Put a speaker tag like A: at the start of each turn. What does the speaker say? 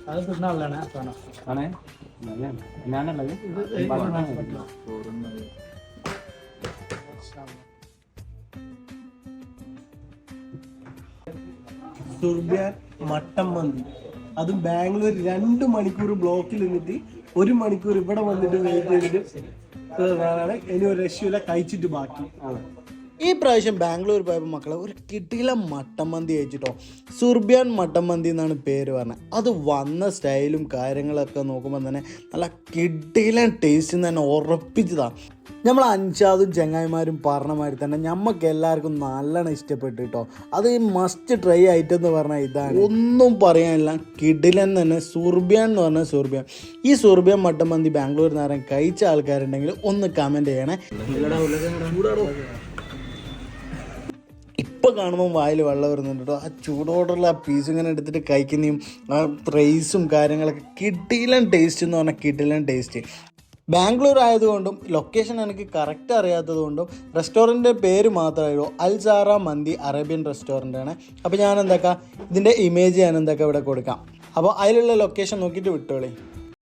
A: അത് തിന്നാളാണ് ആണേ ഞാനല്ലത്
B: സുർബിയാൻ മട്ടൻ മന്തി അതും ബാംഗ്ലൂർ 2 മണിക്കൂർ ബ്ലോക്കിൽ നിന്നിട്ട് 1 മണിക്കൂർ ഇവിടെ വന്നിട്ട് വെയിറ്റ് ചെയ്തിട്ട് ഇനി ഒരു രക്ഷയില്ല കഴിച്ചിട്ട് ബാക്കി.
C: ഈ പ്രാവശ്യം ബാംഗ്ലൂർ പോയപ്പോൾ മക്കളെ ഒരു കിടില മട്ടൻ മന്തി കഴിച്ചിട്ടോ. സുർബിയാൻ മട്ടൻ മന്തി എന്നാണ് പേര് പറഞ്ഞത്. അത് വന്ന സ്റ്റൈലും കാര്യങ്ങളൊക്കെ നോക്കുമ്പോൾ തന്നെ നല്ല കിടിലൻ ടേസ്റ്റ് തന്നെ ഉറപ്പിച്ചതാണ്. നമ്മൾ അഞ്ചാതും ചങ്ങായിമാരും പറഞ്ഞ മാതിരി തന്നെ നമുക്ക് എല്ലാവർക്കും നല്ലോണം ഇഷ്ടപ്പെട്ടു കേട്ടോ. അത് മസ്റ്റ് ട്രൈ ഐറ്റം എന്ന് പറഞ്ഞാൽ ഇതാണ്, ഒന്നും പറയാനില്ല, കിടിലൻ തന്നെ. സുർബിയാൻ എന്ന് പറഞ്ഞാൽ സുർബിയാൻ. ഈ സുർബിയാൻ മട്ടൻ മന്തി ബാംഗ്ലൂർ നേരം കഴിച്ച ആൾക്കാരുണ്ടെങ്കിൽ ഒന്ന് കമൻറ്റ് ചെയ്യണേ. ഇപ്പോൾ കാണുമ്പോൾ വായിൽ വെള്ളം വരുന്നുണ്ട് കേട്ടോ. ആ ചൂടോടുള്ള ആ പീസ് ഇങ്ങനെ എടുത്തിട്ട് കഴിക്കുന്നതും ആ റൈസും കാര്യങ്ങളൊക്കെ കിടിലൻ ടേസ്റ്റ് എന്ന് പറഞ്ഞാൽ കിടിലൻ ടേസ്റ്റ്. ബാംഗ്ലൂർ ആയതുകൊണ്ടും ലൊക്കേഷൻ എനിക്ക് കറക്റ്റ് അറിയാത്തത് കൊണ്ടും റെസ്റ്റോറൻറ്റിൻ്റെ പേര് മാത്രമായിരുന്നു അൽസാറ മന്തി അറേബ്യൻ റെസ്റ്റോറൻ്റാണ്. അപ്പോൾ ഞാൻ ഇതിൻ്റെ ഇമേജ് ഞാൻ ഇവിടെ കൊടുക്കാം. അപ്പോൾ അതിലുള്ള ലൊക്കേഷൻ നോക്കിയിട്ട് വിട്ടോളി.